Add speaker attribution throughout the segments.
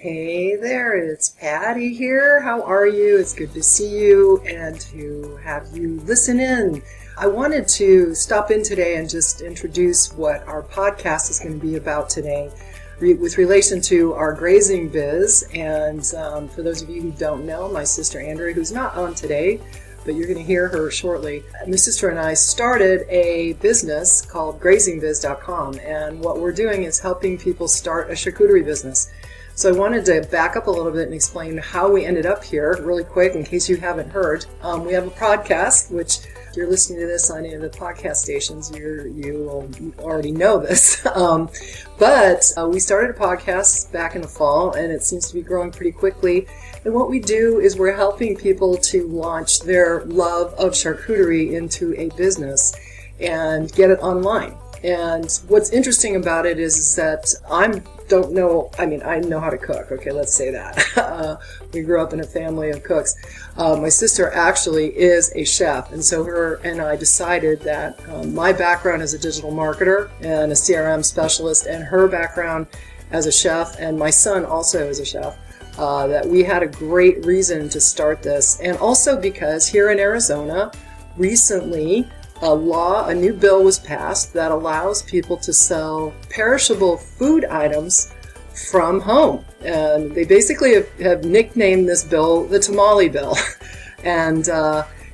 Speaker 1: Hey there, it's Patty here. How are you? It's good to see you and to have you listen in. I wanted to stop in today and just introduce what our podcast is going to be about today with relation to our grazing biz. And for those of you who don't know, my sister Andrea, who's not on today, but you're going to hear her shortly. My sister and I started a business called grazingbiz.com, and what we're doing is helping people start a charcuterie business. So I wanted to back up a little bit and explain how we ended up here really quick in case you haven't heard. We have a podcast, which if you're listening to this on any of the podcast stations, you already know this. But we started a podcast back in the fall, and it seems to be growing pretty quickly. And what we do is we're helping people to launch their love of charcuterie into a business and get it online. And what's interesting about it is that I know how to cook. Okay, let's say that. We grew up in a family of cooks. My sister actually is a chef, and so her and I decided that my background as a digital marketer and a CRM specialist, and her background as a chef, and my son also is a chef, that we had a great reason to start this. And also because here in Arizona, recently, a new bill was passed that allows people to sell perishable food items from home. And they basically have nicknamed this bill the tamale bill. And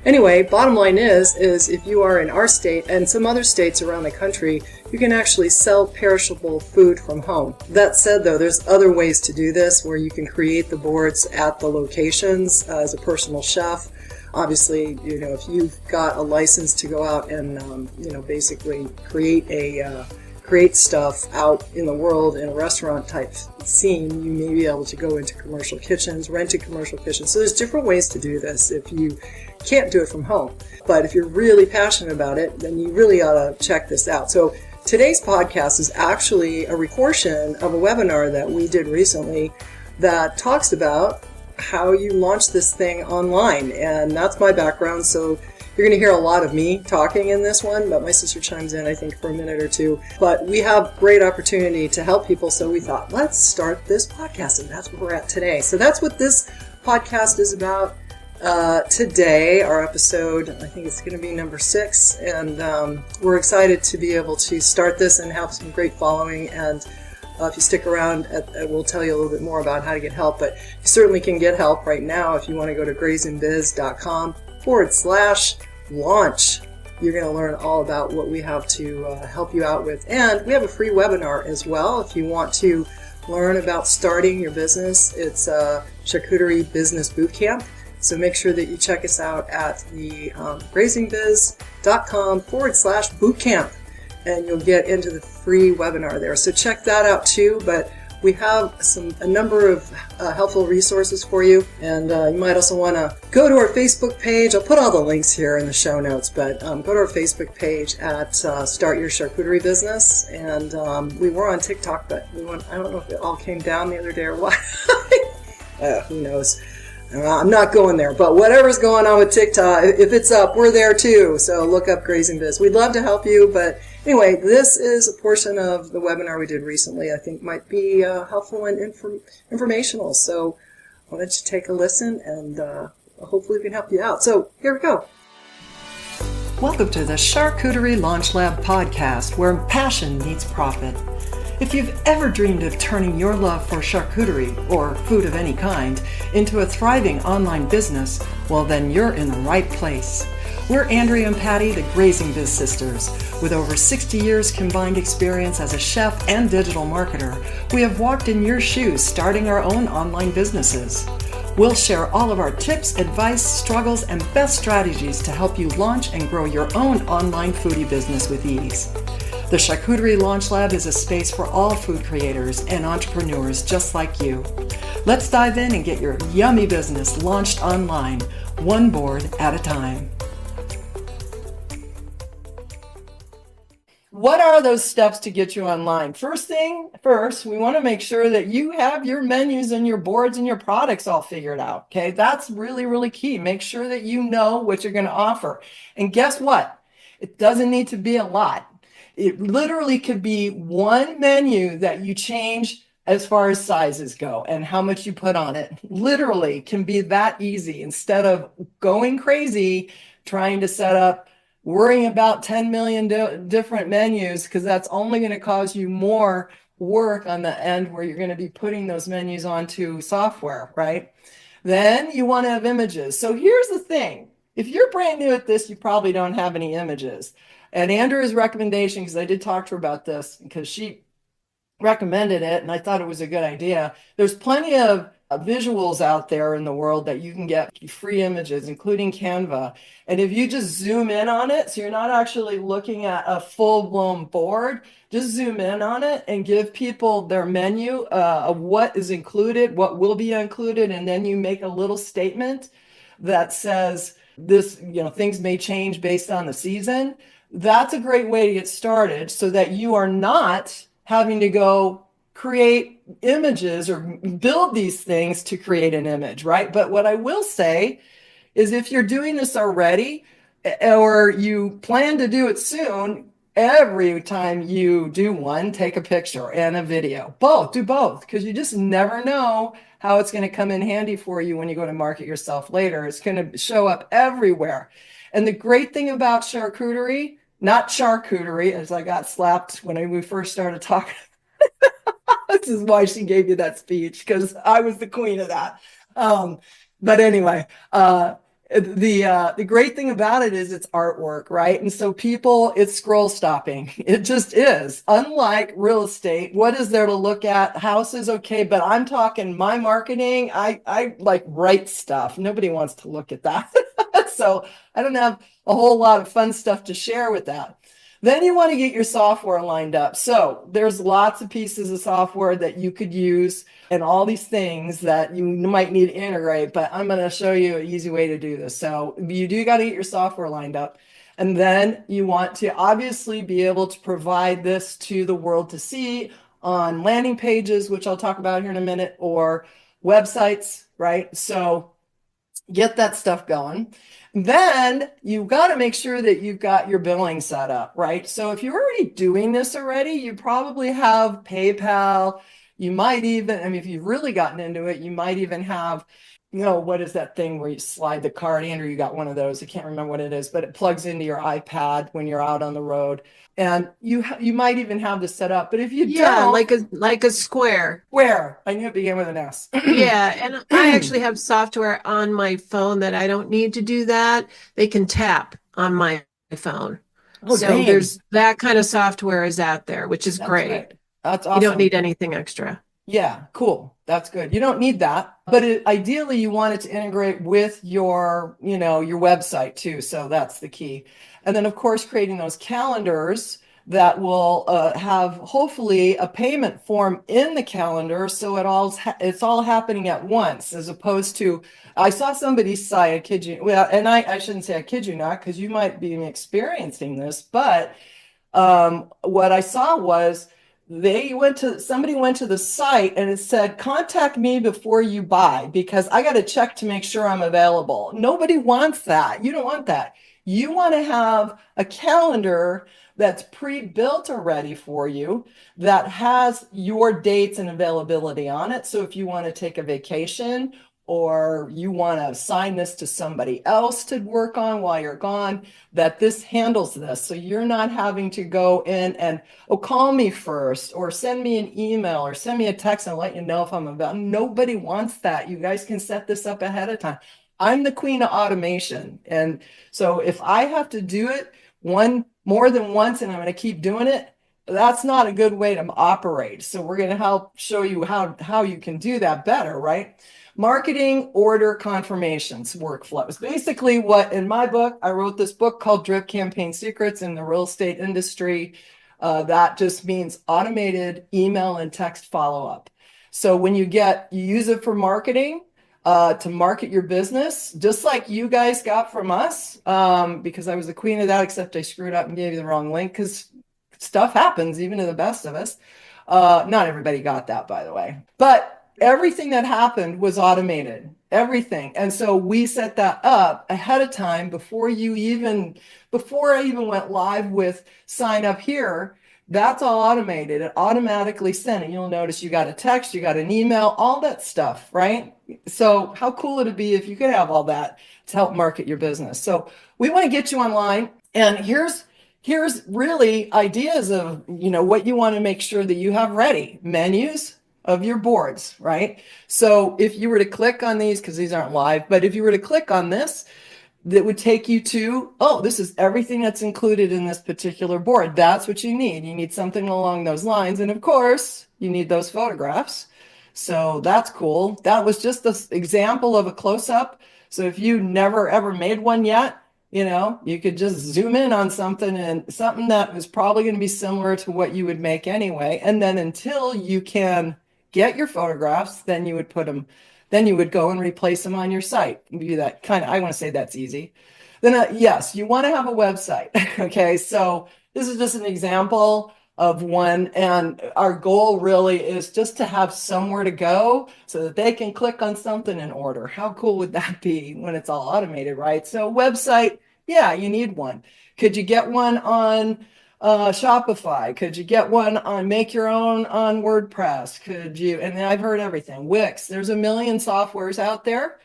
Speaker 1: anyway, bottom line is if you are in our state and some other states around the country, you can actually sell perishable food from home. That said, though, there's other ways to do this where you can create the boards at the locations as a personal chef. Obviously, if you've got a license to go out and, basically create stuff out in the world in a restaurant type scene, you may be able to go into commercial kitchens, rented commercial kitchens. So there's different ways to do this if you can't do it from home. But if you're really passionate about it, then you really ought to check this out. So today's podcast is actually a portion of a webinar that we did recently that talks about how you launch this thing online, and that's my background. So you're going to hear a lot of me talking in this one, but my sister chimes in, I think, for a minute or two. But we have great opportunity to help people, so we thought, let's start this podcast, and that's where we're at today. So that's what this podcast is about today. Our episode, I think it's going to be number 6, and we're excited to be able to start this and have some great following. And if you stick around, we'll tell you a little bit more about how to get help, but you certainly can get help right now if you want to go to grazingbiz.com/launch. You're going to learn all about what we have to help you out with. And we have a free webinar as well if you want to learn about starting your business. It's a Charcuterie Business Bootcamp. So make sure that you check us out at the grazingbiz.com/bootcamp. And you'll get into the free webinar there. So check that out too. But we have a number of helpful resources for you. And you might also want to go to our Facebook page. I'll put all the links here in the show notes, but go to our Facebook page at Start Your Charcuterie Business. And we were on TikTok, but I don't know if it all came down the other day or what. Who knows? I'm not going there, but whatever's going on with TikTok, if it's up, we're there too. So look up Grazing Biz. We'd love to help you, but anyway, this is a portion of the webinar we did recently I think might be helpful and informational. So why don't you take a listen, and hopefully we can help you out. So here we go. Welcome to the Charcuterie Launch Lab Podcast, where passion meets profit. If you've ever dreamed of turning your love for charcuterie, or food of any kind, into a thriving online business, well then you're in the right place. We're Andrea and Patty, the Grazing Biz Sisters. With over 60 years combined experience as a chef and digital marketer, we have walked in your shoes starting our own online businesses. We'll share all of our tips, advice, struggles, and best strategies to help you launch and grow your own online foodie business with ease. The Charcuterie Launch Lab is a space for all food creators and entrepreneurs just like you. Let's dive in and get your yummy business launched online, one board at a time. What are those steps to get you online? First, we want to make sure that you have your menus and your boards and your products all figured out. Okay, that's really, really key. Make sure that you know what you're going to offer. And guess what? It doesn't need to be a lot. It literally could be one menu that you change
Speaker 2: as far as sizes go and how much you put on it. Literally can be that easy instead of going crazy trying to set up, worrying about 10 million different menus, because that's only going to cause you more work on the end where you're going to be putting those menus onto software, right? Then you want to have images. So here's the thing. If you're brand new at this, you probably don't have any images. And Andrea's recommendation, because I did talk to her about this, because she recommended it and I thought it was a good idea. There's plenty of visuals out there in the world that you can get free images, including Canva. And if you just zoom in on it, so you're not actually looking at a full-blown board, just zoom in on it and give people their menu of what is included, what will be included, and then you make a little statement that says this, things may change based on the season. That's a great way to get started so that you are not having to go create images or build these things to create an image, right? But what I will say is if you're doing this already or you plan to do it soon, every time you do one, take a picture and a video. Both, do both, because you just never know how it's going to come in handy for you when you go to market yourself later. It's going to show up everywhere. And the great thing about charcuterie, not charcuterie, as I got slapped when we first started talking. This is why she gave you that speech, because I was the queen of that. Um, but anyway, the great thing about it is it's artwork, right? And so people, it's scroll stopping. It just is. Unlike real estate, what is there to look at? House is okay, but I'm talking my marketing. I like write stuff. Nobody wants to look at that. So I don't have a whole lot of fun stuff to share with that. Then you want to get your software lined up. So there's lots of pieces of software that you could use and all these things that you might need to integrate, but I'm going to show you an easy way to do this. So you do got to get your software lined up. And then you want to obviously be able to provide this to the world to see on landing pages, which I'll talk about here in a minute, or websites, right? So get that stuff going. Then you've got to make sure that you've got your billing set up, right? So if you're already doing this already, you probably have PayPal. You might even, I mean, if you've really gotten into it, you might even have, what is that thing where you slide the card in, or you got one of those? I can't remember what it is, but it plugs into your iPad when you're out on the road. And you might even have this set up. But if you
Speaker 3: Yeah,
Speaker 2: don't,
Speaker 3: like a square.
Speaker 2: where? I knew it began with an S.
Speaker 3: Yeah, and I actually have software on my phone that I don't need to do that. They can tap on my phone.
Speaker 2: Oh,
Speaker 3: So
Speaker 2: dang.
Speaker 3: there's that kind of software is out there, which is
Speaker 2: That's
Speaker 3: great.
Speaker 2: right. That's
Speaker 3: You don't
Speaker 2: awesome.
Speaker 3: need anything extra.
Speaker 2: Yeah, cool. That's good. You don't need that, but ideally you want it to integrate with your website too. So that's the key. And then of course creating those calendars that will have hopefully a payment form in the calendar, so it's all happening at once, as opposed to I saw somebody's site. I kid you. Well, and I shouldn't say I kid you not, because you might be experiencing this, but what I saw was somebody went to the site and it said, contact me before you buy because I got to check to make sure I'm available. Nobody wants that. You don't want that. You want to have a calendar that's pre-built already for you that has your dates and availability on it. So if you want to take a vacation or you want to assign this to somebody else to work on while you're gone, that this handles this. So you're not having to go in and, oh, call me first or send me an email or send me a text and let you know if I'm available. Nobody wants that. You guys can set this up ahead of time. I'm the queen of automation. And so if I have to do it more than once and I'm going to keep doing it, that's not a good way to operate. So we're going to help show you how you can do that better, right? Marketing order confirmations workflows. Basically, what in my book, I wrote this book called Drip Campaign Secrets in the Real Estate Industry. That just means automated email and text follow up. So when you use it for marketing, to market your business, just like you guys got from us, because I was the queen of that, except I screwed up and gave you the wrong link because stuff happens even to the best of us. Not everybody got that, by the way. But everything that happened was automated, everything. And so we set that up ahead of time before I even went live with sign up here. That's all automated. It automatically sent. And you'll notice you got a text, you got an email, all that stuff, right? So how cool would it be if you could have all that to help market your business? So we want to get you online. And here's really ideas of, what you want to make sure that you have ready. Menus of your boards, right? So if you were to click on these, because these aren't live, but if you were to click on this, that would take you to, oh, this is everything that's included in this particular board. That's what you need. You need something along those lines. And of course, you need those photographs. So that's cool. That was just an example of a close-up. So if you never ever made one yet, you could just zoom in on something and something that was probably going to be similar to what you would make anyway. And then until you can get your photographs, then you would then you would go and replace them on your site. Do that I want to say that's easy. Then yes, you want to have a website. Okay, so this is just an example of one, and our goal really is just to have somewhere to go so that they can click on something and order. How cool would that be when it's all automated, right? So website, yeah, you need one. Could you get one on Shopify? Could you get one on Make Your Own on WordPress? Could you, and I've heard everything, Wix, there's a million softwares out there,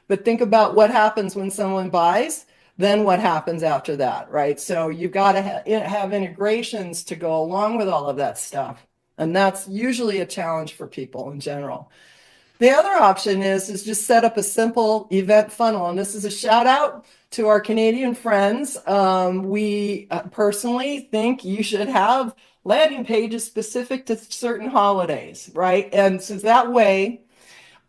Speaker 2: but think about what happens when someone buys, then what happens after that, right? So you've got to have integrations to go along with all of that stuff. And that's usually a challenge for people in general. The other option is just set up a simple event funnel. And this is a shout out to our Canadian friends. We personally think you should have landing pages specific to certain holidays, right? And so that way,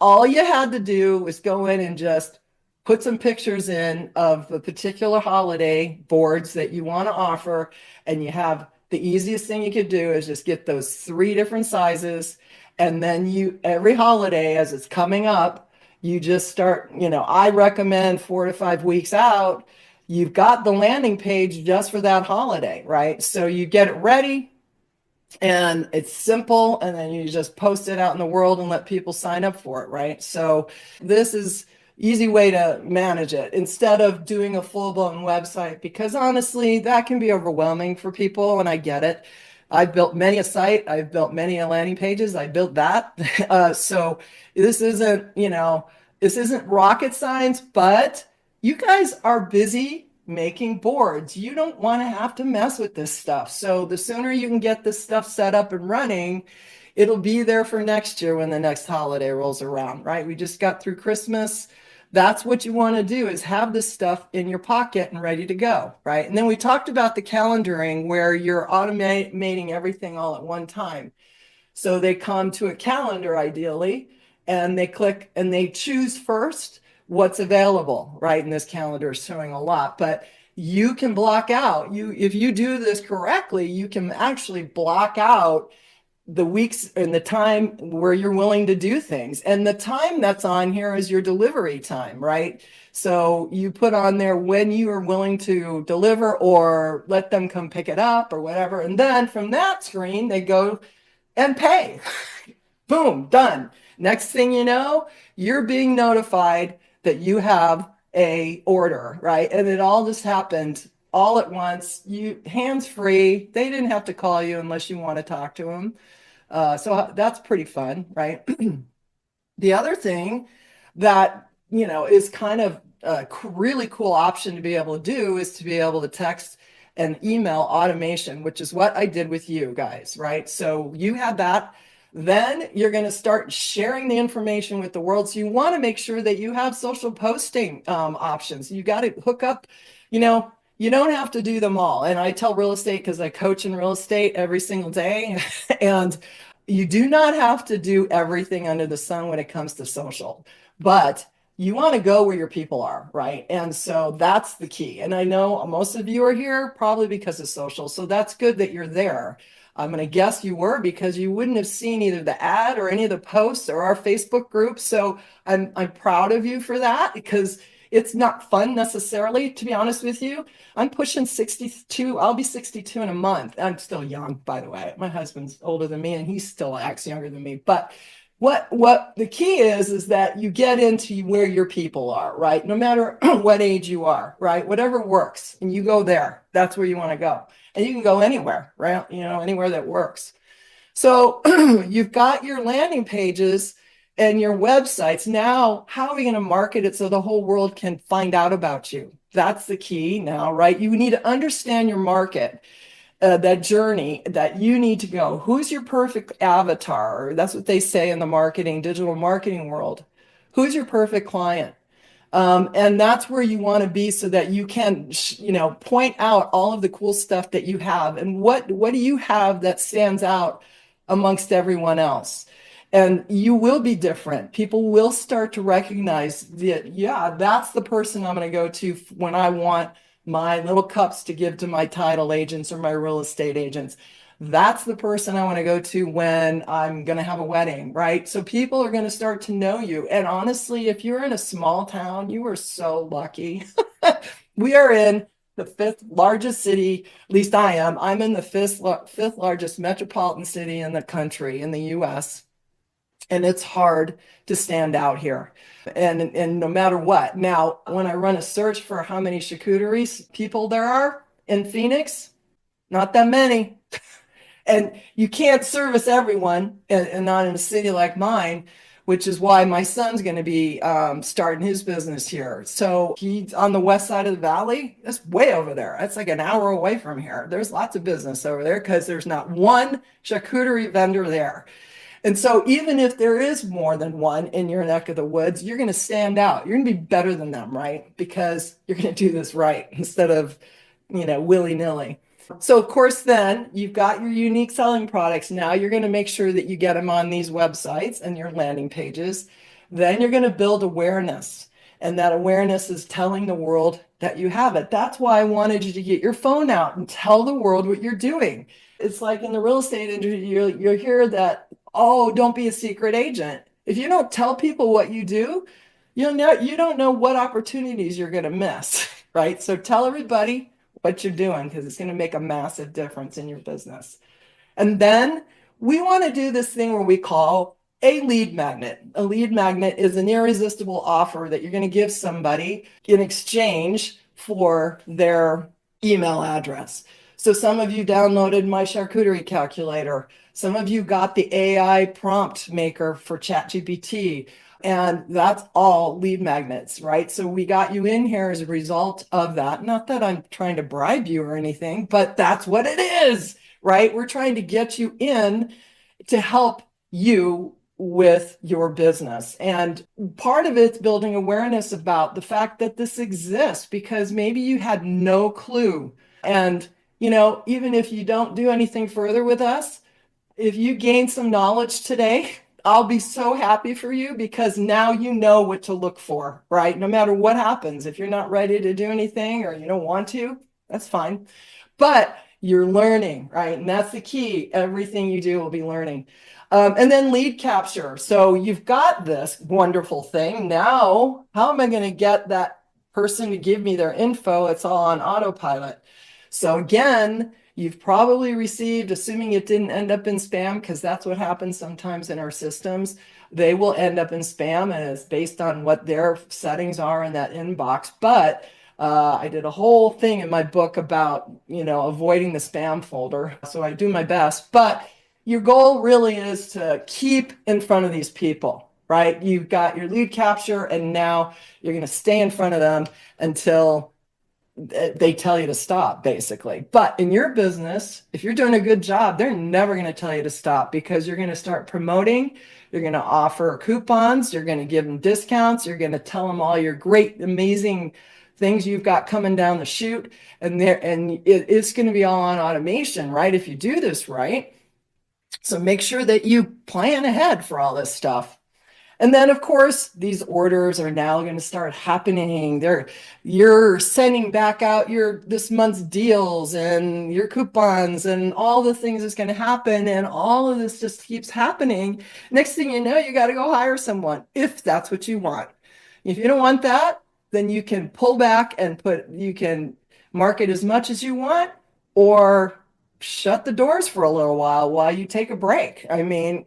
Speaker 2: all you had to do was go in and just put some pictures in of the particular holiday boards that you want to offer. And you have the easiest thing you could do is just get those 3 different sizes. And then every holiday as it's coming up, you just start, I recommend 4 to 5 weeks out, you've got the landing page just for that holiday, right? So you get it ready and it's simple, and then you just post it out in the world and let people sign up for it, right? So this is easy way to manage it instead of doing a full-blown website, because honestly, that can be overwhelming for people, and I get it. I've built many a site. I've built many a landing pages. I built that. So this isn't rocket science, but you guys are busy making boards. You don't want to have to mess with this stuff. So the sooner you can get this stuff set up and running, it'll be there for next year when the next holiday rolls around, right? We just got through Christmas. That's what you want to do, is have this stuff in your pocket and ready to go, right? And then we talked about the calendaring, where you're automating everything all at one time. So they come to a calendar ideally, and they click and they choose first what's available, right? And this calendar is showing a lot, but you can block out, if you do this correctly, you can actually block out the weeks and the time where you're willing to do things. And the time that's on here is your delivery time, right? So you put on there when you are willing to deliver or let them come pick it up or whatever. And then from that screen, they go and pay. Boom, done. Next thing you know, you're being notified that you have a order, right? And it all just happened all at once. You hands-free. They didn't have to call you unless you want to talk to them. So that's pretty fun, right? The other thing that, is kind of a really cool option to be able to do is to be able to text and email automation, which is what I did with you guys, right? So you had that. Then you're going to start sharing the information with the world. So you want to make sure that you have social posting options. You got to hook up, you don't have to do them all. And I tell real estate, because I coach in real estate every single day. And you do not have to do everything under the sun when it comes to social. But you want to go where your people are, right? And so that's the key. And I know most of you are here probably because of social. So that's good that you're there. I'm going to guess you were, because you wouldn't have seen either the ad or any of the posts or our Facebook group. So I'm proud of you for that, because it's not fun necessarily, to be honest with you. I'm pushing 62. I'll be 62 in a month. I'm still young, by the way. My husband's older than me and he still acts younger than me. But what the key is that you get into where your people are, right? No matter what age you are, right? Whatever works, and you go there. That's where you want to go. and you can go anywhere, right? Anywhere that works. So you've got your landing pages and your websites. Now, how are we going to market it so the whole world can find out about you? That's the key now, right? You need to understand your market, that journey that you need to go. Who's your perfect avatar? That's what they say in the digital marketing world. Who's your perfect client? And that's where you want to be so that you can, point out all of the cool stuff that you have. And what do you have that stands out amongst everyone else? And you will be different. People will start to recognize that, yeah, that's the person I'm going to go to when I want my little cups to give to my title agents or my real estate agents. That's the person I want to go to when I'm going to have a wedding, right? So people are going to start to know you. And honestly, if you're in a small town, you are so lucky. We are in the fifth largest city, at least I am. I'm in the fifth largest metropolitan city in the country, in the US. And it's hard to stand out here. And no matter what. Now, when I run a search for how many charcuterie people there are in Phoenix, not that many. And you can't service everyone, and not in a city like mine, which is why my son's going to be starting his business here. So he's on the west side of the valley. That's way over there. That's like an hour away from here. There's lots of business over there because there's not one charcuterie vendor there. And so even if there is more than one in your neck of the woods, you're going to stand out. You're going to be better than them, right? Because you're going to do this right instead of, willy-nilly. So of course, then you've got your unique selling products. Now you're going to make sure that you get them on these websites and your landing pages. Then you're going to build awareness. And that awareness is telling the world that you have it. That's why I wanted you to get your phone out and tell the world what you're doing. It's like in the real estate industry, you'll hear that, oh, don't be a secret agent. If you don't tell people what you do, you don't know what opportunities you're going to miss, right? So tell everybody what you're doing because it's going to make a massive difference in your business. And then we want to do this thing where we call a lead magnet. A lead magnet is an irresistible offer that you're going to give somebody in exchange for their email address. So some of you downloaded my charcuterie calculator. Some of you got the AI prompt maker for ChatGPT. And that's all lead magnets, right? So we got you in here as a result of that. Not that I'm trying to bribe you or anything, but that's what it is, right? We're trying to get you in to help you with your business. And part of it's building awareness about the fact that this exists because maybe you had no clue. And, even if you don't do anything further with us, if you gain some knowledge today, I'll be so happy for you because now you know what to look for, right? No matter what happens, if you're not ready to do anything or you don't want to, that's fine. But you're learning, right? And that's the key. Everything you do will be learning. And then lead capture. So you've got this wonderful thing. Now, how am I going to get that person to give me their info? It's all on autopilot. So again, you've probably received, assuming it didn't end up in spam, because that's what happens sometimes in our systems. They will end up in spam, and it's based on what their settings are in that inbox. But I did a whole thing in my book about, avoiding the spam folder. So I do my best. But your goal really is to keep in front of these people, right? You've got your lead capture, and now you're going to stay in front of them until they tell you to stop, basically. But in your business, if you're doing a good job, they're never going to tell you to stop because you're going to start promoting. You're going to offer coupons. You're going to give them discounts. You're going to tell them all your great, amazing things you've got coming down the chute. And it's going to be all on automation, right? If you do this right. So make sure that you plan ahead for all this stuff. And then, of course, these orders are now going to start happening. You're sending back out this month's deals and your coupons and all the things that's going to happen. And all of this just keeps happening. Next thing you know, you got to go hire someone if that's what you want. If you don't want that, then you can pull back and you can market as much as you want or shut the doors for a little while you take a break. I mean,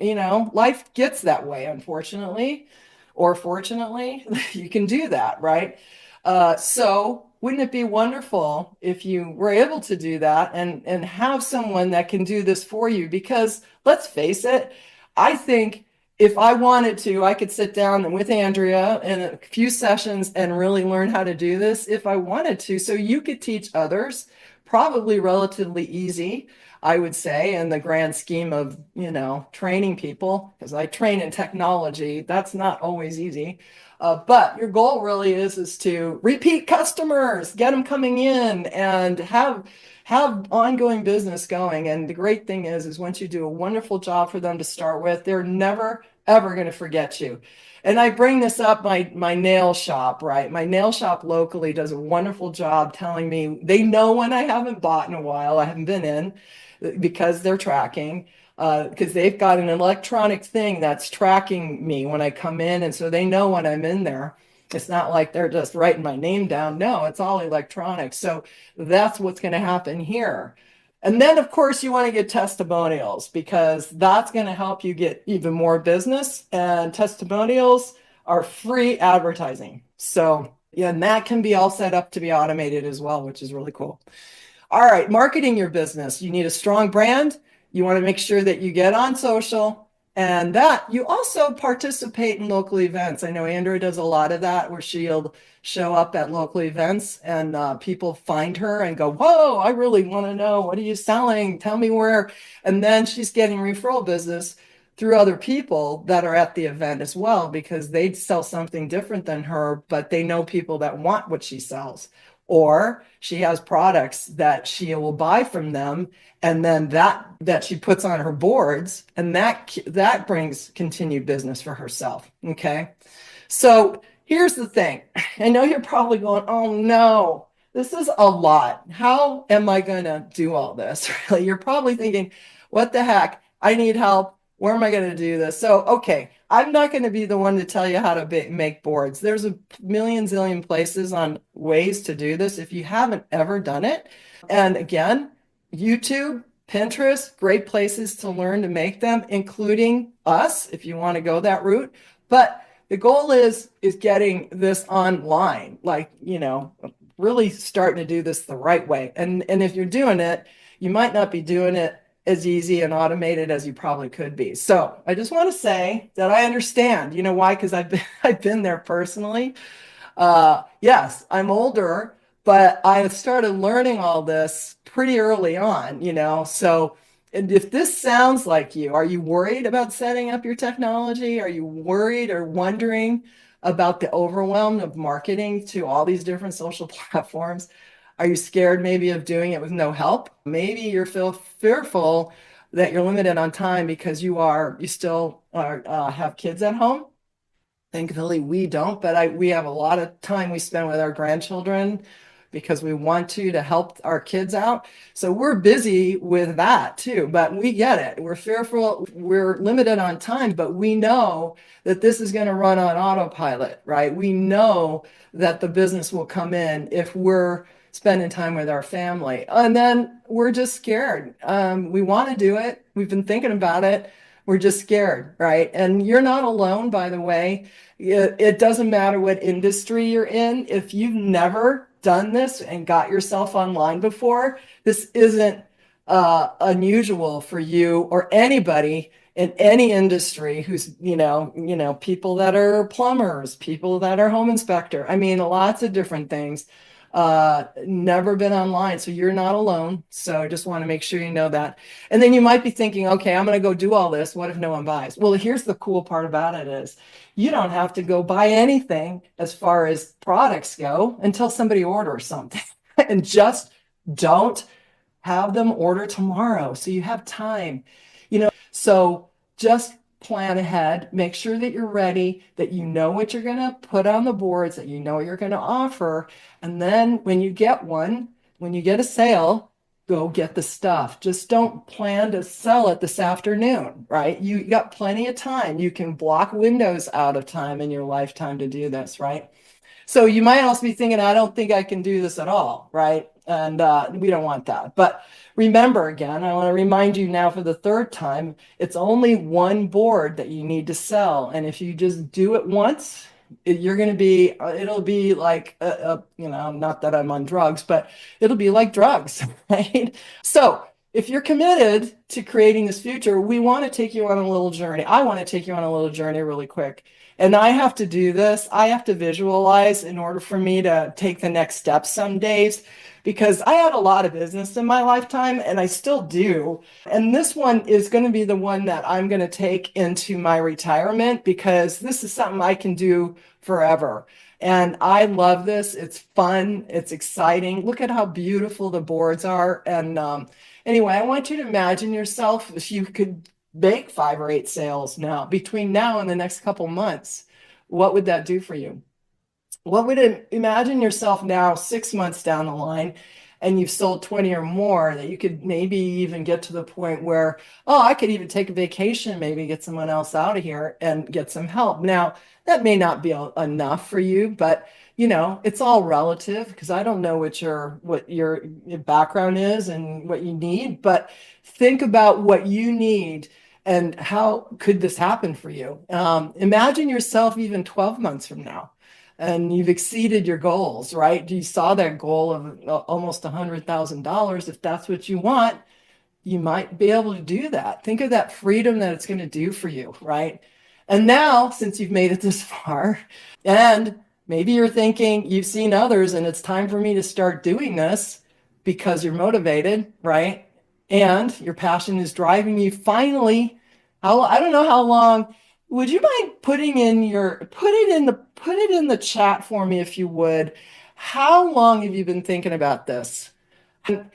Speaker 2: life gets that way, unfortunately, or fortunately, you can do that, right? So wouldn't it be wonderful if you were able to do that and have someone that can do this for you? Because let's face it, I think if I wanted to, I could sit down with Andrea in a few sessions and really learn how to do this if I wanted to. So you could teach others, probably relatively easy, I would say, in the grand scheme of, training people, because I train in technology. That's not always easy. But your goal really is to repeat customers, get them coming in, and have ongoing business going. And the great thing is once you do a wonderful job for them to start with, they're never ever going to forget you. And I bring this up, my nail shop, right? My nail shop locally does a wonderful job telling me they know when I haven't bought in a while, I haven't been in, because they're tracking. Because they've got an electronic thing that's tracking me when I come in. And so they know when I'm in there. It's not like they're just writing my name down. No, it's all electronic. So that's what's going to happen here. And then, of course, you want to get testimonials because that's going to help you get even more business. And testimonials are free advertising. So, yeah, and that can be all set up to be automated as well, which is really cool. All right, marketing your business. You need a strong brand. You want to make sure that you get on social and that you also participate in local events. I know Andrea does a lot of that where she'll show up at local events and people find her and go, whoa, I really want to know, what are you selling? Tell me where. And then she's getting referral business through other people that are at the event as well, because they sell something different than her, but they know people that want what she sells. Or she has products that she will buy from them, and then that she puts on her boards, and that brings continued business for herself. Okay. So here's the thing. I know you're probably going, oh no, this is a lot. How am I going to do all this? Really, you're probably thinking, what the heck? I need help. Where am I going to do this? So, okay, I'm not going to be the one to tell you how to make boards. There's a million zillion places on ways to do this if you haven't ever done it. And again, YouTube, Pinterest, great places to learn to make them, including us, if you want to go that route. But the goal is getting this online, like, really starting to do this the right way. And if you're doing it, you might not be doing it as easy and automated as you probably could be. So I just want to say that I understand. You know why? Because I've been there personally. Yes, I'm older, but I started learning all this pretty early on, So, and if this sounds like you, are you worried about setting up your technology? Are you worried or wondering about the overwhelm of marketing to all these different social platforms? Are you scared maybe of doing it with no help? Maybe you're fearful that you're limited on time because you still have kids at home. Thankfully, we don't, but we have a lot of time we spend with our grandchildren because we want to help our kids out. So we're busy with that too, but we get it. We're fearful, we're limited on time, but we know that this is going to run on autopilot, right? We know that the business will come in if we're spending time with our family. And then we're just scared. We want to do it. We've been thinking about it. We're just scared, right? And you're not alone, by the way. It doesn't matter what industry you're in. If you've never done this and got yourself online before, this isn't unusual for you or anybody in any industry who's, people that are plumbers, people that are home inspector. I mean, lots of different things. Never been online, so you're not alone. So I just want to make sure you know that. And then you might be thinking, okay, I'm going to go do all this. What if no one buys? Well, here's the cool part about it is you don't have to go buy anything as far as products go until somebody orders something. And just don't have them order tomorrow. So you have time, so just plan ahead, make sure that you're ready, that you know what you're going to put on the boards, that you know what you're going to offer. And then when you get a sale, go get the stuff. Just don't plan to sell it this afternoon, right? You got plenty of time. You can block windows out of time in your lifetime to do this, right? So you might also be thinking, I don't think I can do this at all, right? And we don't want that. But remember, again, I want to remind you now for the third time, it's only one board that you need to sell. And if you just do it once, You're going to be, it'll be like, not that I'm on drugs, but it'll be like drugs, right? So if you're committed to creating this future, we want to take you on a little journey. I want to take you on a little journey really quick. And I have to do this. I have to visualize in order for me to take the next steps some days, because I had a lot of business in my lifetime and I still do. And this one is going to be the one that I'm going to take into my retirement, because this is something I can do forever. And I love this. It's fun. It's exciting. Look at how beautiful the boards are. And anyway, I want you to imagine yourself if you could make 5 or 8 sales now, between now and the next couple months. What would that do for you? What would it, imagine yourself now 6 months down the line and you've sold 20 or more, that you could maybe even get to the point where, oh, I could even take a vacation, maybe get someone else out of here and get some help. Now, that may not be enough for you, but it's all relative, because I don't know what your background is and what you need, but think about what you need and how could this happen for you. Imagine yourself even 12 months from now, and you've exceeded your goals, right? You saw that goal of almost $100,000. If that's what you want, you might be able to do that. Think of that freedom that it's going to do for you, right? And now, since you've made it this far, and maybe you're thinking you've seen others and it's time for me to start doing this because you're motivated, right? And your passion is driving you finally. I don't know how long. Would you mind put it in the chat for me, if you would? How long have you been thinking about this? And,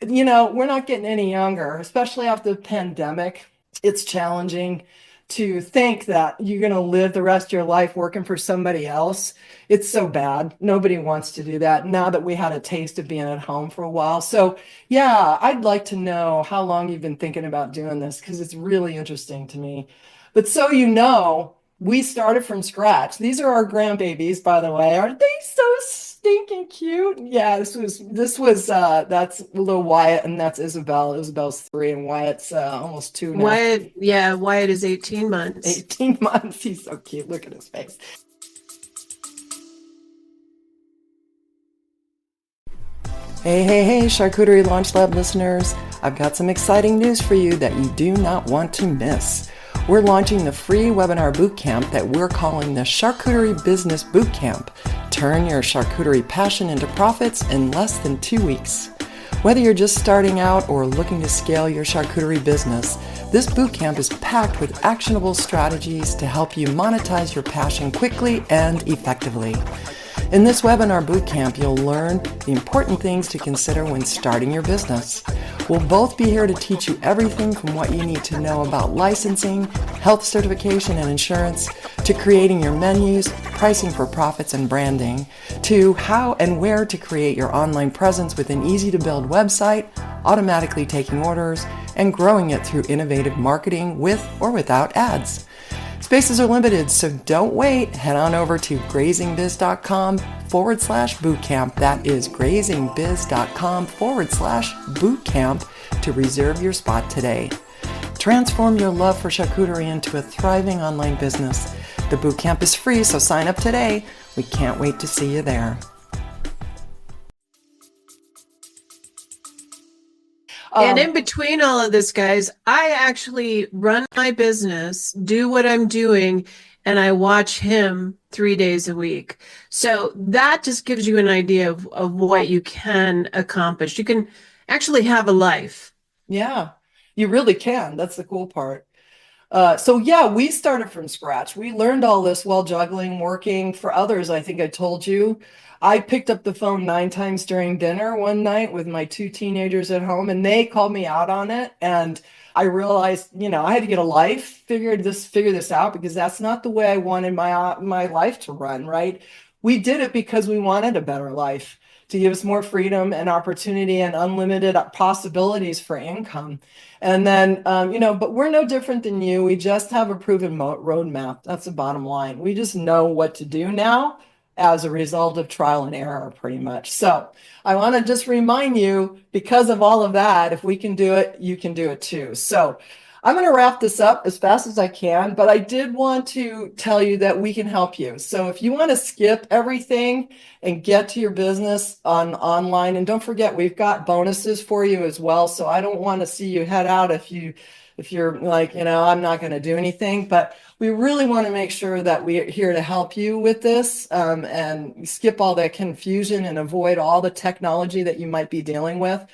Speaker 2: we're not getting any younger, especially after the pandemic. It's challenging to think that you're going to live the rest of your life working for somebody else. It's so bad. Nobody wants to do that now that we had a taste of being at home for a while. So yeah, I'd like to know how long you've been thinking about doing this, because it's really interesting to me. But so we started from scratch. These are our grandbabies, by the way. Aren't they so stinking cute? Yeah, this was that's little Wyatt, and that's Isabel. Isabel's 3 and Wyatt's almost 2 now.
Speaker 3: Wyatt is 18 months.
Speaker 2: 18 months. He's so cute. Look at his face. Hey, Charcuterie Launch Lab listeners. I've got some exciting news for you that you do not want to miss. We're launching the free webinar bootcamp that we're calling the Charcuterie Business Bootcamp. Turn your charcuterie passion into profits in less than 2 weeks. Whether you're just starting out or looking to scale your charcuterie business, this bootcamp is packed with actionable strategies to help you monetize your passion quickly and effectively. In this webinar bootcamp, you'll learn the important things to consider when starting your business. We'll both be here to teach you everything from what you need to know about licensing, health certification and insurance, to creating your menus, pricing for profits and branding, to how and where to create your online presence with an easy-to-build website, automatically taking orders, and growing it through innovative marketing with or without ads. Spaces are limited, so don't wait. Head on over to grazingbiz.com/bootcamp. That is grazingbiz.com/bootcamp to reserve your spot today. Transform your love for charcuterie into a thriving online business. The bootcamp is free, so sign up today. We can't wait to see you there.
Speaker 3: And in between all of this, guys, I actually run my business, do what I'm doing, and I watch him 3 days a week. So that just gives you an idea of what you can accomplish. You can actually have a life.
Speaker 2: Yeah, you really can. That's the cool part. We started from scratch. We learned all this while juggling, working for others. I think I told you. I picked up the phone 9 times during dinner one night with my 2 teenagers at home, and they called me out on it. And I realized, I had to get a life, figure this out, because that's not the way I wanted my life to run, right? We did it because we wanted a better life, to give us more freedom and opportunity and unlimited possibilities for income. And then, but we're no different than you. We just have a proven roadmap. That's the bottom line. We just know what to do now as a result of trial and error, pretty much. So I want to just remind you, because of all of that, if we can do it, you can do it too. So I'm going to wrap this up as fast as I can, but I did want to tell you that we can help you. So if you want to skip everything and get to your business online, and don't forget, we've got bonuses for you as well. So I don't want to see you head out if you're like, I'm not going to do anything, but we really want to make sure that we're here to help you with this, and skip all that confusion and avoid all the technology that you might be dealing with.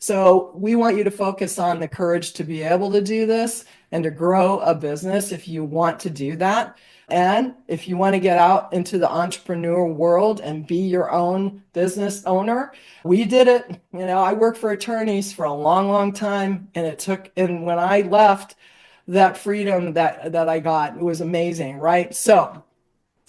Speaker 2: So we want you to focus on the courage to be able to do this and to grow a business if you want to do that. And if you want to get out into the entrepreneur world and be your own business owner, we did it. I worked for attorneys for a long, long time, and when I left, that freedom that I got, it was amazing, right? So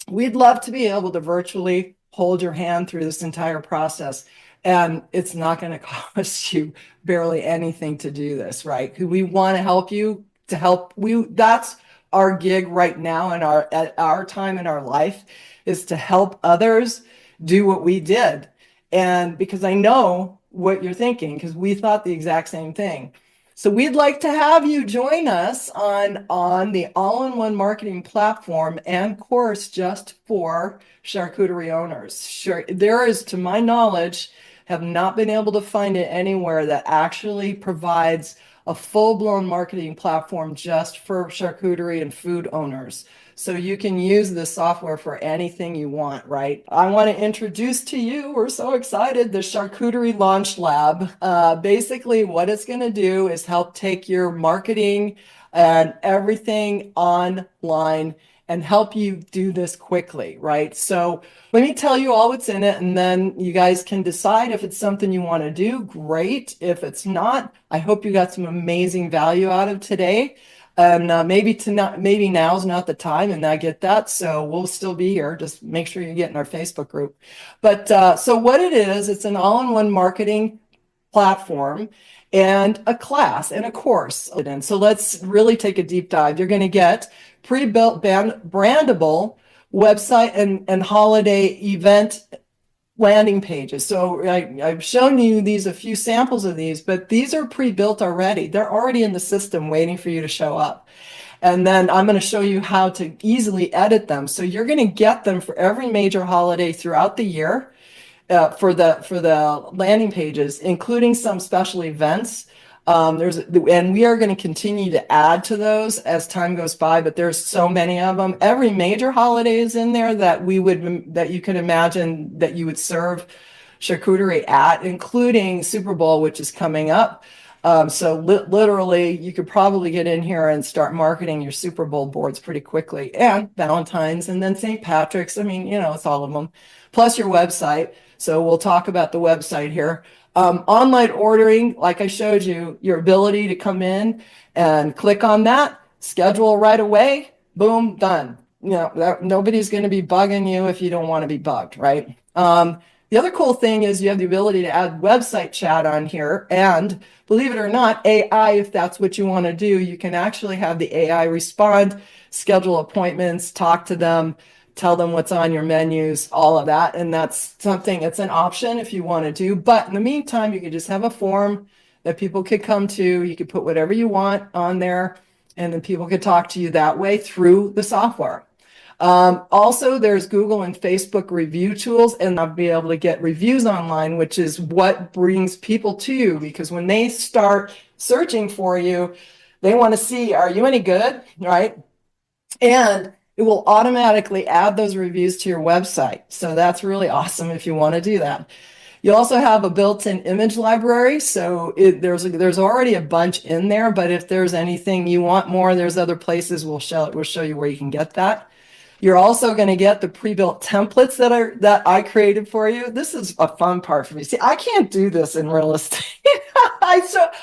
Speaker 2: we'd love to be able to virtually hold your hand through this entire process. And it's not going to cost you barely anything to do this, right? We want to help you that's our gig right now at our time in our life, is to help others do what we did. And because I know what you're thinking, because we thought the exact same thing. So we'd like to have you join us on the all-in-one marketing platform and course just for charcuterie owners. Sure, there is, to my knowledge, have not been able to find it anywhere that actually provides a full-blown marketing platform just for charcuterie and food owners. So you can use this software for anything you want, right? I want to introduce to you, we're so excited, the Charcuterie Launch Lab. Basically, what it's going to do is help take your marketing and everything online and help you do this quickly, right? So let me tell you all what's in it, and then you guys can decide if it's something you want to do. Great. If it's not, I hope you got some amazing value out of today. And maybe now's not the time, and I get that. So we'll still be here. Just make sure you get in our Facebook group. But so what it is, it's an all-in-one marketing platform and a class and a course. And so let's really take a deep dive. You're going to get pre-built brandable website and holiday event landing pages. So I've shown you a few samples of these, but these are pre-built already. They're already in the system waiting for you to show up. And then I'm going to show you how to easily edit them. So you're going to get them for every major holiday throughout the year, for the landing pages, including some special events. And we are going to continue to add to those as time goes by, but there's so many of them. Every major holiday is in there that you can imagine that you would serve charcuterie at, including Super Bowl, which is coming up. So literally, you could probably get in here and start marketing your Super Bowl boards pretty quickly, and Valentine's, and then St. Patrick's. I mean, it's all of them, plus your website. So we'll talk about the website here. Online ordering, like I showed you, your ability to come in and click on that, schedule right away, boom, done. Nobody's going to be bugging you if you don't want to be bugged, right? The other cool thing is you have the ability to add website chat on here, and believe it or not, AI, if that's what you want to do, you can actually have the AI respond, schedule appointments, talk to them, tell them what's on your menus, all of that. And that's something, it's an option if you want to do. But in the meantime, you could just have a form that people could come to. You could put whatever you want on there, and then people could talk to you that way through the software. Also, there's Google and Facebook review tools, and I'll be able to get reviews online, which is what brings people to you, because when they start searching for you, they want to see, are you any good, right? And it will automatically add those reviews to your website. So that's really awesome if you want to do that. You also have a built-in image library. So there's already a bunch in there, but if there's anything you want more, there's other places we'll show you where you can get that. You're also going to get the pre-built templates that I created for you. This is a fun part for me. See, I can't do this in real estate. I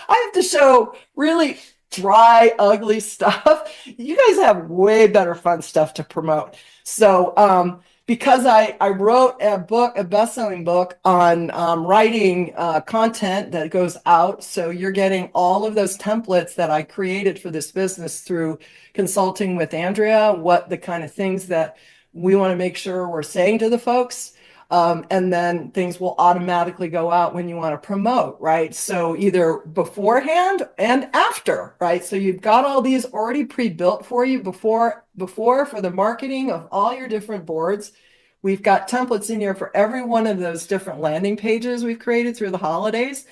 Speaker 2: have to show really dry, ugly stuff. You guys have way better fun stuff to promote. So because I wrote a best-selling book on writing content that goes out, so you're getting all of those templates that I created for this business through consulting with Andrea, what the kind of things that we want to make sure we're saying to the folks. And then things will automatically go out when you want to promote, right? So either beforehand and after, right? So you've got all these already pre-built for you before for the marketing of all your different boards. We've got templates in here for every one of those different landing pages we've created through the holidays.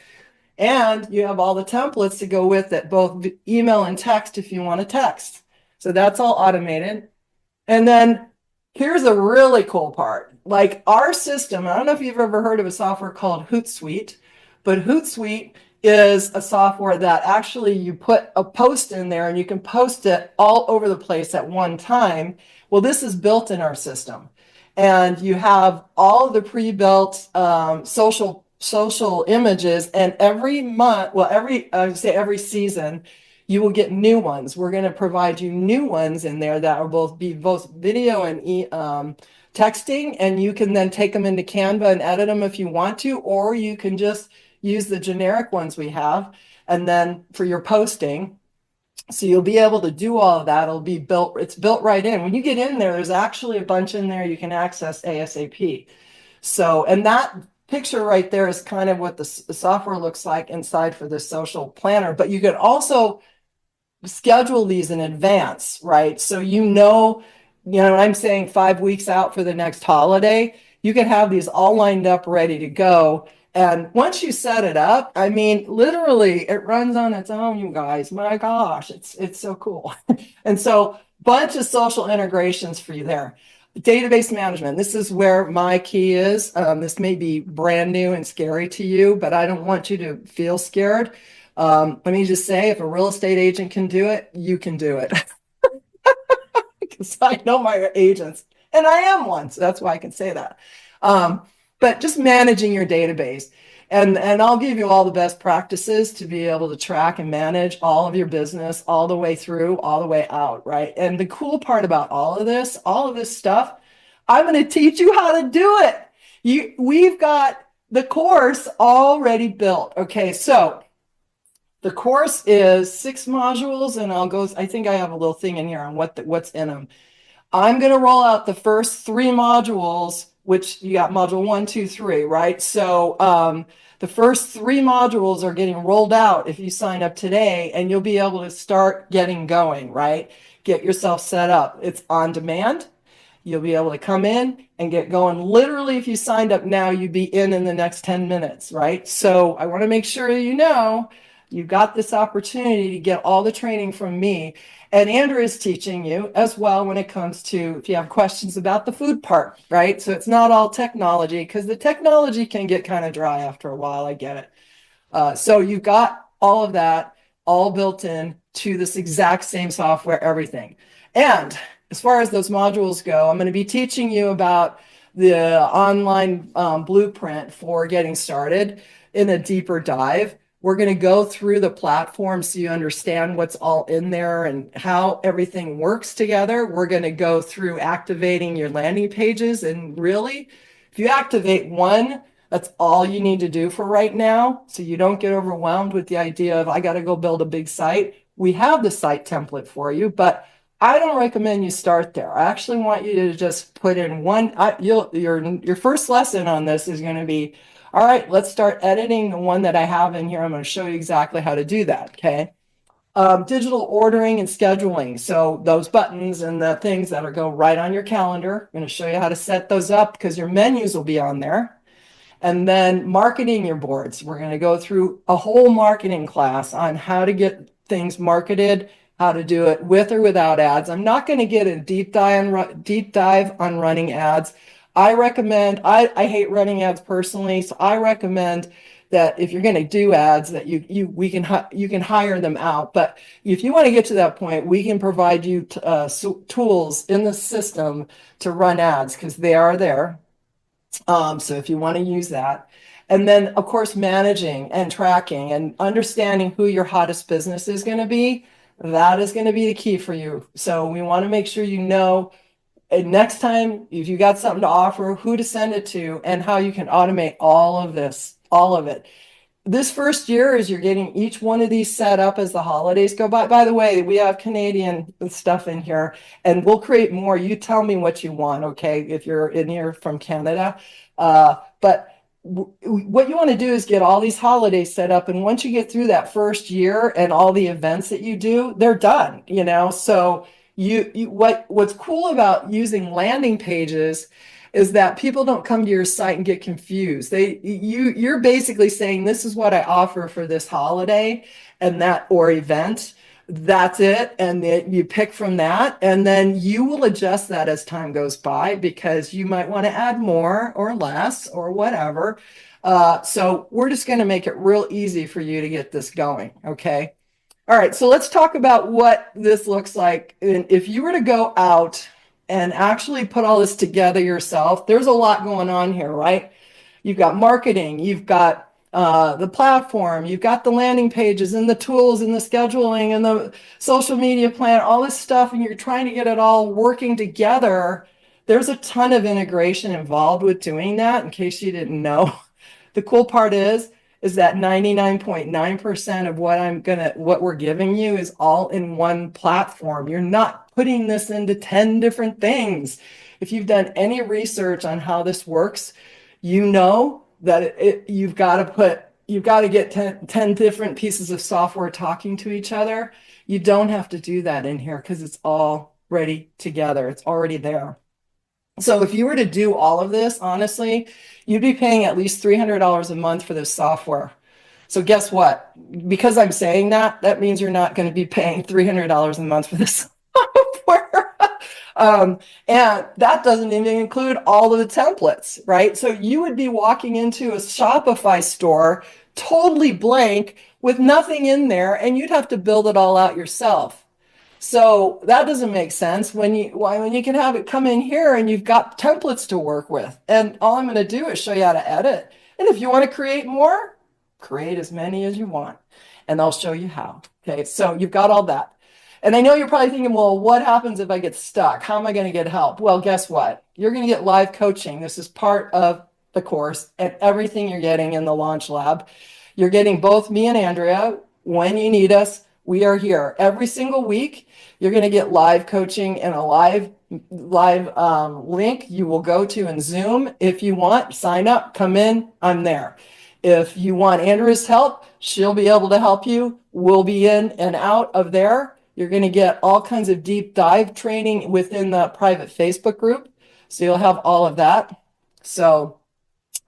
Speaker 2: And you have all the templates to go with it, both email and text if you want to text. So that's all automated. And then here's a really cool part. Like our system, I don't know if you've ever heard of a software called Hootsuite, but Hootsuite is a software that actually you put a post in there and you can post it all over the place at one time. Well, this is built in our system. And you have all of the pre-built social images, and every month, well, every season, you will get new ones. We're going to provide you new ones in there that will both video and texting, and you can then take them into Canva and edit them if you want to, or you can just use the generic ones we have, and then for your posting. So you'll be able to do all of that. It'll be built, it's built right in. When you get in there, there's actually a bunch in there you can access ASAP. So, and that picture right there is kind of what the software looks like inside for the social planner. But you could also schedule these in advance, right? So I'm saying 5 weeks out for the next holiday, you can have these all lined up, ready to go. And once you set it up, I mean, literally it runs on its own, you guys. My gosh, it's so cool. And so bunch of social integrations for you there. Database management. This is where my key is. This may be brand new and scary to you, but I don't want you to feel scared. Let me just say, if a real estate agent can do it, you can do it. Because I know my agents, and I am one, so that's why I can say that. But just managing your database. And I'll give you all the best practices to be able to track and manage all of your business all the way through, all the way out, right? And the cool part about all of this stuff, I'm going to teach you how to do it. We've got the course already built. Okay, so the course is 6 modules, and I think I have a little thing in here on what's in them. I'm going to roll out the first 3 modules, which you got module 1, 2, 3, right? So the first 3 modules are getting rolled out if you sign up today, and you'll be able to start getting going, right? Get yourself set up. It's on demand. You'll be able to come in and get going. Literally, if you signed up now, you'd be in the next 10 minutes, right? So I want to make sure you've got this opportunity to get all the training from me. And Andrew is teaching you as well when it comes to, if you have questions about the food part, right? So it's not all technology, because the technology can get kind of dry after a while. I get it. So you've got all of that all built in to this exact same software, everything. And as far as those modules go, I'm going to be teaching you about the online blueprint for getting started in a deeper dive. We're going to go through the platform so you understand what's all in there and how everything works together. We're going to go through activating your landing pages. And really, if you activate one, that's all you need to do for right now. So you don't get overwhelmed with the idea of, I got to go build a big site. We have the site template for you, but I don't recommend you start there. I actually want you to just put in one. Your first lesson on this is going to be, all right, let's start editing the one that I have in here. I'm going to show you exactly how to do that, okay? Digital ordering and scheduling. So those buttons and the things that go right on your calendar. I'm going to show you how to set those up because your menus will be on there. And then marketing your boards. We're going to go through a whole marketing class on how to get things marketed, how to do it with or without ads. I'm not going to get a deep dive on running ads. I recommend, I hate running ads personally, so I recommend that if you're going to do ads, that you can hire them out. But if you want to get to that point, we can provide you tools in the system to run ads, because they are there. So if you want to use that. And then, of course, managing and tracking and understanding who your hottest business is going to be, that is going to be the key for you. So we want to make sure you know, and next time, if you got something to offer, who to send it to and how you can automate all of this, all of it. this first year, as you're getting each one of these set up as the holidays go by. By the way, we have Canadian stuff in here, and we'll create more. You tell me what you want, okay? If you're in here from Canada, but what you want to do is get all these holidays set up, and once you get through that first year and all the events that you do, they're done. So what's cool about using landing pages is that people don't come to your site and get confused. You're basically saying, this is what I offer for this holiday and that or event. That's it. And then you pick from that, and then you will adjust that as time goes by, because you might want to add more or less or whatever. So we're just going to make it real easy for you to get this going. Okay. All right. So let's talk about what this looks like. And if you were to go out and actually put all this together yourself, there's a lot going on here, right? You've got marketing, you've got the platform, you've got the landing pages and the tools and the scheduling and the social media plan, all this stuff, and you're trying to get it all working together. There's a ton of integration involved with doing that, in case you didn't know. The cool part is that 99.9% of what we're giving you is all in one platform. You're not putting this into 10 different things. If you've done any research on how this works, you know that you've got to get 10 different pieces of software talking to each other. You don't have to do that in here, because it's all ready together. It's already there. So if you were to do all of this, honestly, you'd be paying at least $300 a month for this software. So guess what? Because I'm saying that means you're not going to be paying $300 a month for this software. And that doesn't even include all of the templates, right? So you would be walking into a Shopify store totally blank with nothing in there, and you'd have to build it all out yourself. So that doesn't make sense when you can have it come in here and you've got templates to work with. And all I'm going to do is show you how to edit. And if you want to create more, create as many as you want, and I'll show you how. Okay, so you've got all that. And I know you're probably thinking, well, what happens if I get stuck? How am I going to get help? Well, guess what? You're going to get live coaching. This is part of the course, and everything you're getting in the Launch Lab. You're getting both me and Andrea when you need us. We are here every single week. You're going to get live coaching and a live link you will go to in Zoom. If you want, sign up, come in, I'm there. If you want Andrea's help, she'll be able to help you. We'll be in and out of there. You're going to get all kinds of deep dive training within the private Facebook group. So you'll have all of that. So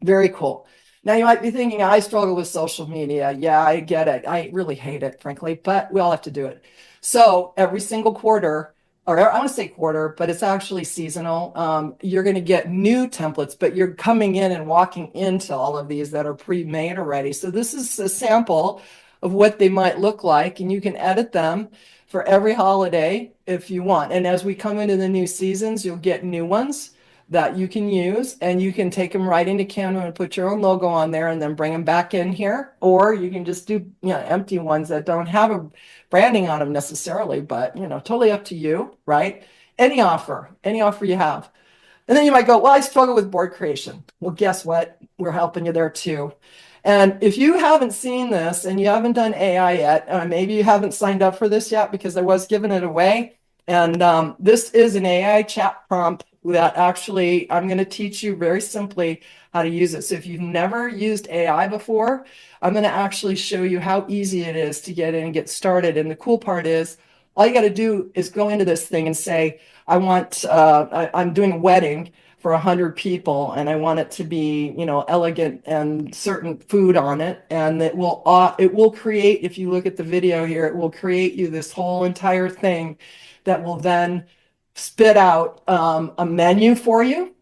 Speaker 2: very cool. Now you might be thinking, I struggle with social media. Yeah, I get it. I really hate it, frankly, but we all have to do it. So every single quarter, or I want to say quarter, but it's actually seasonal. You're going to get new templates, but you're coming in and walking into all of these that are pre-made already. So this is a sample of what they might look like, and you can edit them for every holiday if you want. And as we come into the new seasons, you'll get new ones that you can use, and you can take them right into Canva and put your own logo on there and then bring them back in here. Or you can just do empty ones that don't have a branding on them necessarily, but totally up to you, right? Any offer you have. And then you might go, well, I struggle with board creation. Well, guess what? We're helping you there too. And if you haven't seen this and you haven't done AI yet, maybe you haven't signed up for this yet, because I was giving it away. And this is an AI chat prompt that actually I'm going to teach you very simply how to use it. So if you've never used AI before, I'm going to actually show you how easy it is to get in and get started. And the cool part is, all you got to do is go into this thing and say, I'm doing a wedding for 100 people, and I want it to be, elegant and certain food on it. And it will create, if you look at the video here, it will create you this whole entire thing that will then spit out a menu for you.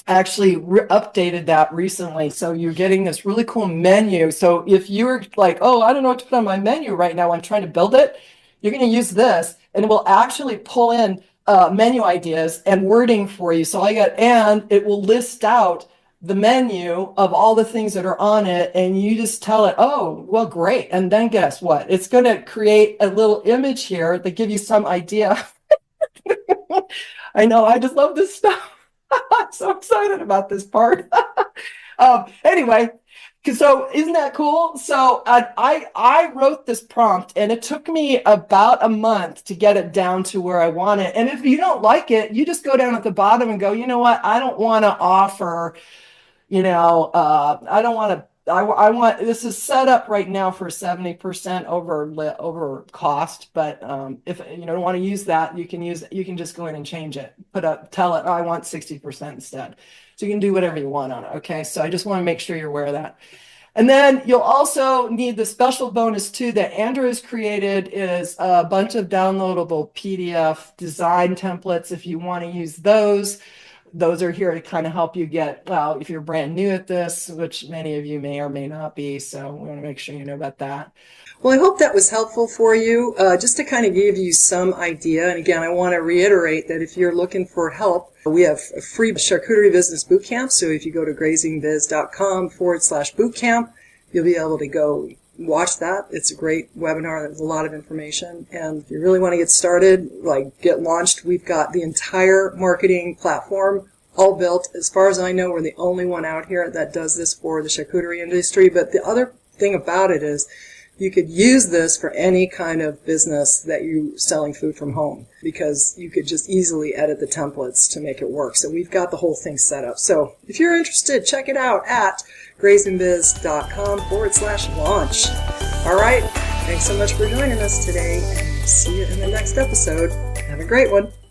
Speaker 2: I actually updated that recently. So you're getting this really cool menu. So if you're like, oh, I don't know what to put on my menu right now, I'm trying to build it, you're going to use this, and it will actually pull in menu ideas and wording for you. So and it will list out the menu of all the things that are on it, and you just tell it, oh, well, great. And then guess what? It's going to create a little image here that give you some idea. I know, I just love this stuff. I'm so excited about this part. Anyway, so isn't that cool? So I wrote this prompt, and it took me about a month to get it down to where I want it. And if you don't like it, you just go down at the bottom and go, you know what? I don't want to offer, I don't want to. I want, this is set up right now for 70% over cost, but if you don't want to use that, you can just go in and change it. Tell it, oh, I want 60% instead. So you can do whatever you want on it. Okay, so I just want to make sure you're aware of that. And then you'll also need the special bonus too that Andrew has created, is a bunch of downloadable PDF design templates if you want to use those. Those are here to kind of help you get, well, if you're brand new at this, which many of you may or may not be. So we want to make sure you know about that.
Speaker 1: Well, I hope that was helpful for you, just to kind of give you some idea. And again, I want to reiterate that if you're looking for help, we have a free charcuterie business bootcamp. So if you go to grazingbiz.com/bootcamp, you'll be able to go watch that. It's a great webinar. There's a lot of information. And if you really want to get started, like get launched, we've got the entire marketing platform all built. As far as I know, we're the only one out here that does this for the charcuterie industry. But the other thing about it is you could use this for any kind of business that you're selling food from home, because you could just easily edit the templates to make it work. So we've got the whole thing set up. So if you're interested, check it out at grazingbiz.com/launch. All right. Thanks so much for joining us today, and see you in the next episode. Have a great one.